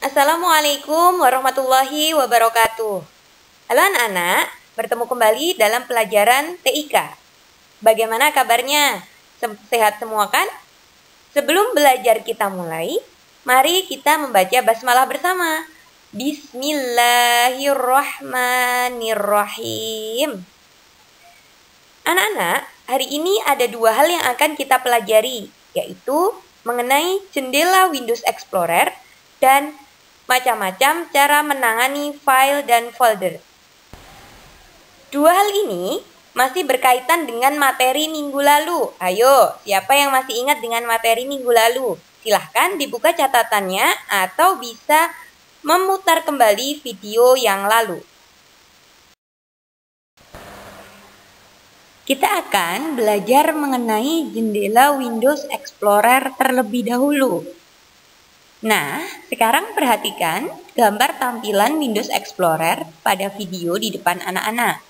Assalamualaikum warahmatullahi wabarakatuh. Halo anak-anak, bertemu kembali dalam pelajaran TIK. Bagaimana kabarnya? Sehat semua kan? Sebelum belajar kita mulai, mari kita membaca basmalah bersama. Bismillahirrahmanirrahim. Anak-anak, hari ini ada dua hal yang akan kita pelajari, yaitu mengenai jendela Windows Explorer dan macam-macam cara menangani file dan folder. Dua hal ini masih berkaitan dengan materi minggu lalu. Ayo, siapa yang masih ingat dengan materi minggu lalu? Silahkan dibuka catatannya atau bisa memutar kembali video yang lalu. Kita akan belajar mengenai jendela Windows Explorer terlebih dahulu. Nah, sekarang perhatikan gambar tampilan Windows Explorer pada video di depan anak-anak.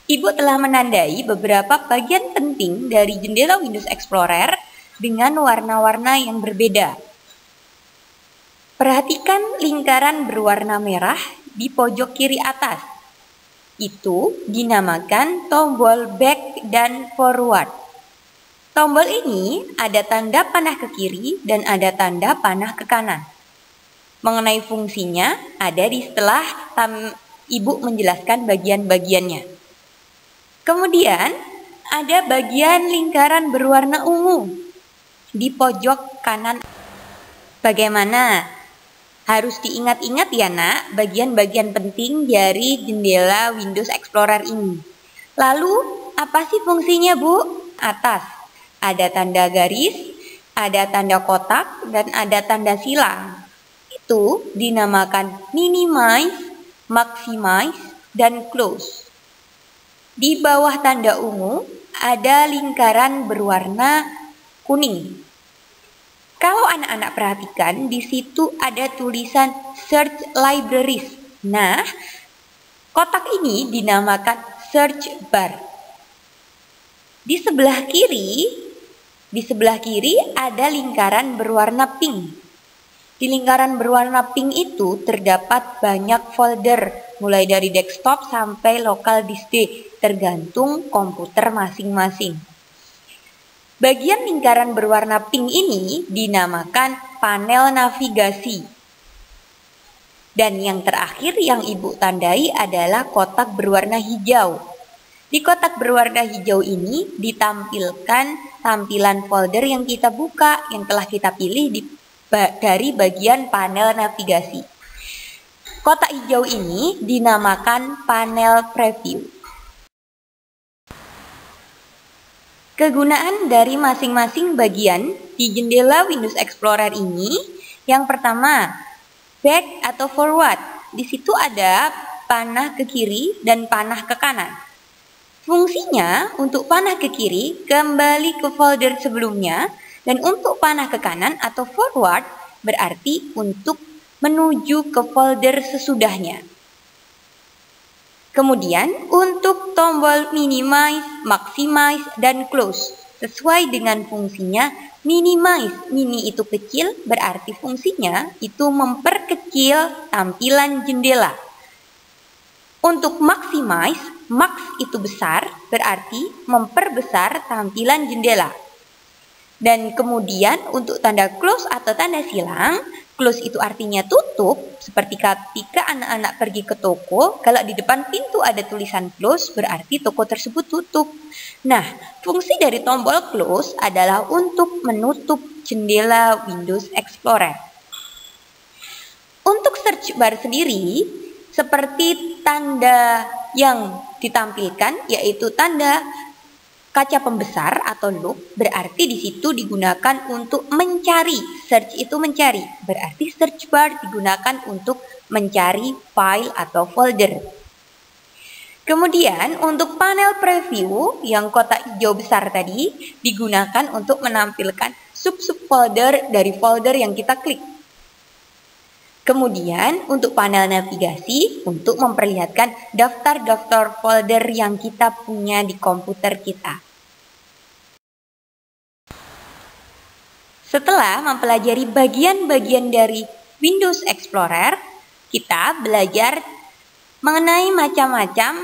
Ibu telah menandai beberapa bagian penting dari jendela Windows Explorer dengan warna-warna yang berbeda. Perhatikan lingkaran berwarna merah di pojok kiri atas. Itu dinamakan tombol back dan forward. Tombol ini ada tanda panah ke kiri dan ada tanda panah ke kanan. Mengenai fungsinya ada di setelah Ibu menjelaskan bagian-bagiannya. Kemudian ada bagian lingkaran berwarna ungu di pojok kanan. Bagaimana? Harus diingat-ingat ya nak, bagian-bagian penting dari jendela Windows Explorer ini. Lalu, apa sih fungsinya Bu? Atas, ada tanda garis, ada tanda kotak, dan ada tanda silang. Itu dinamakan minimize, maximize, dan close. Di bawah tanda ungu, ada lingkaran berwarna kuning. Kalau anak-anak perhatikan, di situ ada tulisan Search Libraries. Nah, kotak ini dinamakan Search Bar. Di sebelah kiri ada lingkaran berwarna pink. Di lingkaran berwarna pink itu terdapat banyak folder, mulai dari desktop sampai local disk D, tergantung komputer masing-masing. Bagian lingkaran berwarna pink ini dinamakan panel navigasi. Dan yang terakhir yang Ibu tandai adalah kotak berwarna hijau. Di kotak berwarna hijau ini ditampilkan tampilan folder yang kita buka, yang telah kita pilih dari bagian panel navigasi. Kotak hijau ini dinamakan panel preview. Kegunaan dari masing-masing bagian di jendela Windows Explorer ini, yang pertama, back atau forward. Di situ ada panah ke kiri dan panah ke kanan. Fungsinya untuk panah ke kiri kembali ke folder sebelumnya, dan untuk panah ke kanan atau forward berarti untuk menuju ke folder sesudahnya. Kemudian untuk tombol minimize, maximize, dan close sesuai dengan fungsinya. Minimize, mini itu kecil, berarti fungsinya itu memperkecil tampilan jendela. Untuk maximize, max itu besar, berarti memperbesar tampilan jendela. Dan kemudian untuk tanda close atau tanda silang, close itu artinya tutup, seperti ketika anak-anak pergi ke toko, kalau di depan pintu ada tulisan close, berarti toko tersebut tutup. Nah, fungsi dari tombol close adalah untuk menutup jendela Windows Explorer. Untuk search bar sendiri, seperti tanda yang ditampilkan, yaitu tanda kaca pembesar atau loop, berarti di situ digunakan untuk mencari. Search itu mencari, berarti search bar digunakan untuk mencari file atau folder. Kemudian untuk panel preview yang kotak hijau besar tadi digunakan untuk menampilkan sub-sub folder dari folder yang kita klik. Kemudian untuk panel navigasi untuk memperlihatkan daftar-daftar folder yang kita punya di komputer kita. Setelah mempelajari bagian-bagian dari Windows Explorer, kita belajar mengenai macam-macam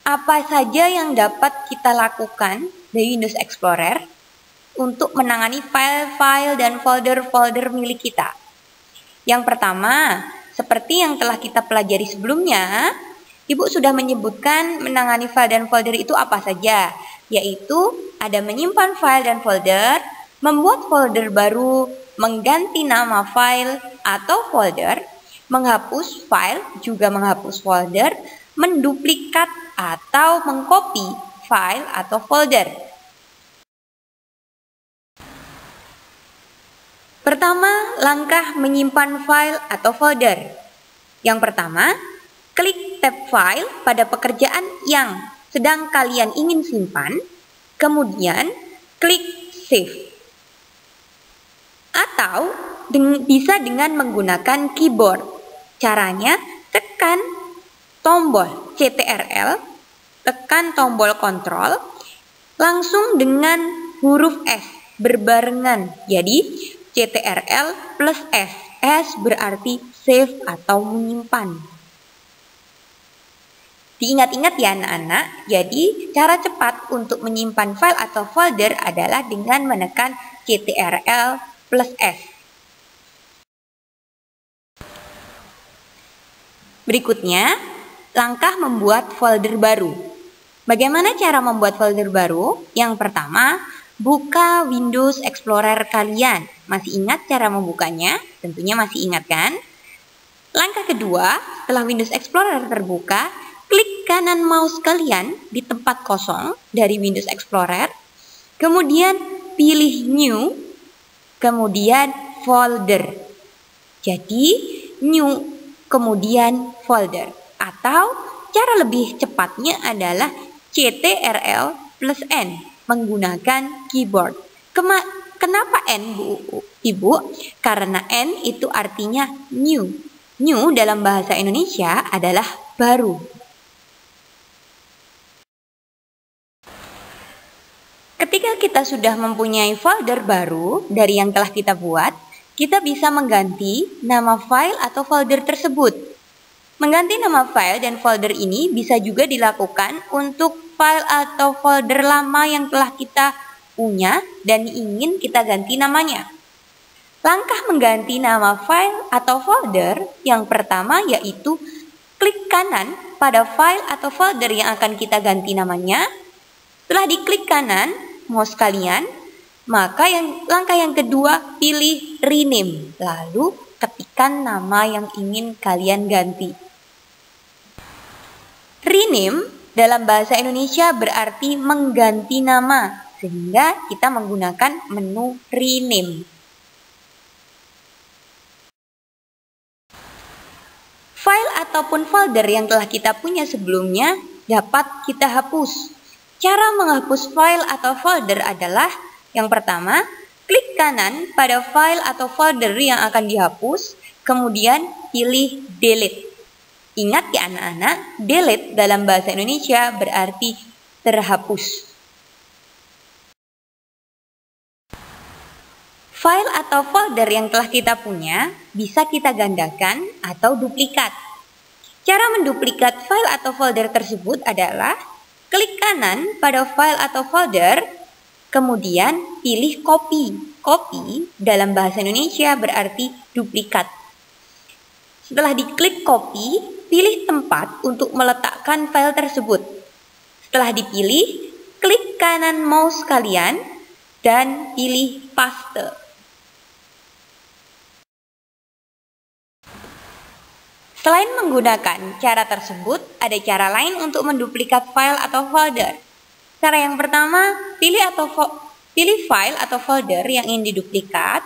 apa saja yang dapat kita lakukan dari Windows Explorer untuk menangani file-file dan folder-folder milik kita. Yang pertama, seperti yang telah kita pelajari sebelumnya, Ibu sudah menyebutkan menangani file dan folder itu apa saja, yaitu ada menyimpan file dan folder, membuat folder baru, mengganti nama file atau folder, menghapus file juga menghapus folder, menduplikat atau mengcopy file atau folder. Pertama, langkah menyimpan file atau folder. Yang pertama, klik tab file pada pekerjaan yang sedang kalian ingin simpan, kemudian klik save. Atau bisa dengan menggunakan keyboard. Caranya, tekan tombol CTRL, tekan tombol kontrol, langsung dengan huruf S berbarengan. Jadi, CTRL plus S. S berarti save atau menyimpan. Diingat-ingat ya anak-anak, jadi cara cepat untuk menyimpan file atau folder adalah dengan menekan CTRL plus S. Berikutnya, langkah membuat folder baru. Bagaimana cara membuat folder baru? Yang pertama, buka Windows Explorer kalian. Masih ingat cara membukanya? Tentunya masih ingat kan? Langkah kedua, setelah Windows Explorer terbuka, klik kanan mouse kalian di tempat kosong dari Windows Explorer, kemudian pilih New, kemudian Folder. Jadi, New, kemudian Folder. Atau, cara lebih cepatnya adalah CTRL plus N, menggunakan keyboard. Kenapa N, Ibu? Karena N itu artinya new. New dalam bahasa Indonesia adalah baru. Ketika kita sudah mempunyai folder baru dari yang telah kita buat, kita bisa mengganti nama file atau folder tersebut. Mengganti nama file dan folder ini bisa juga dilakukan untuk file atau folder lama yang telah kita punya dan ingin kita ganti namanya. Langkah mengganti nama file atau folder yang pertama yaitu klik kanan pada file atau folder yang akan kita ganti namanya. Setelah diklik kanan mouse kalian, maka langkah yang kedua pilih rename, lalu ketikkan nama yang ingin kalian ganti. Rename dalam bahasa Indonesia berarti mengganti nama, sehingga kita menggunakan menu rename. File ataupun folder yang telah kita punya sebelumnya dapat kita hapus. Cara menghapus file atau folder adalah yang pertama, klik kanan pada file atau folder yang akan dihapus, kemudian pilih delete. Ingat ya anak-anak, delete dalam bahasa Indonesia berarti terhapus. File atau folder yang telah kita punya bisa kita gandakan atau duplikat. Cara menduplikat file atau folder tersebut adalah klik kanan pada file atau folder, kemudian pilih copy. Copy dalam bahasa Indonesia berarti duplikat. Setelah diklik copy, pilih tempat untuk meletakkan file tersebut. Setelah dipilih, klik kanan mouse kalian dan pilih paste. Selain menggunakan cara tersebut, ada cara lain untuk menduplikat file atau folder. Cara yang pertama, pilih file atau folder yang ingin diduplikat.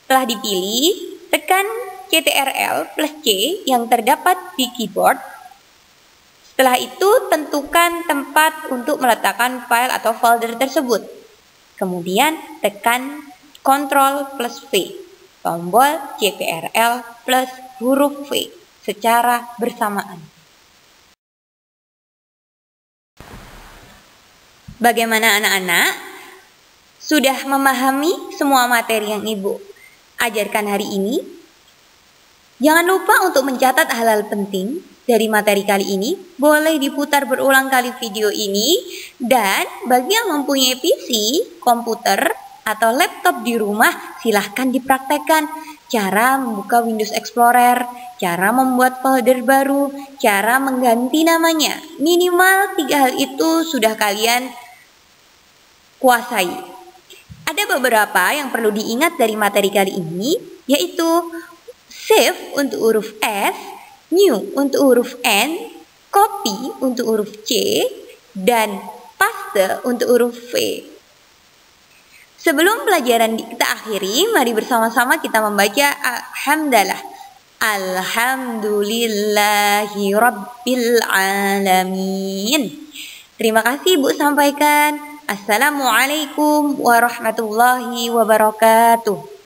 Setelah dipilih, tekan CTRL plus C yang terdapat di keyboard. Setelah itu, tentukan tempat untuk meletakkan file atau folder tersebut. Kemudian, tekan Ctrl plus V, tombol CTRL plus huruf V secara bersamaan. Bagaimana anak-anak? Sudah memahami semua materi yang Ibu ajarkan hari ini? Jangan lupa untuk mencatat hal-hal penting dari materi kali ini. Boleh diputar berulang kali video ini. Dan bagi yang mempunyai PC, komputer, atau laptop di rumah, silahkan dipraktekkan. Cara membuka Windows Explorer, cara membuat folder baru, cara mengganti namanya. Minimal 3 hal itu sudah kalian kuasai. Ada beberapa yang perlu diingat dari materi kali ini, yaitu Save untuk huruf S, New untuk huruf N, Copy untuk huruf C, dan Paste untuk huruf V. Sebelum pelajaran kita akhiri, mari bersama-sama kita membaca Alhamdulillah. Alhamdulillahi Rabbil Alamin. Terima kasih Ibu sampaikan. Assalamualaikum warahmatullahi wabarakatuh.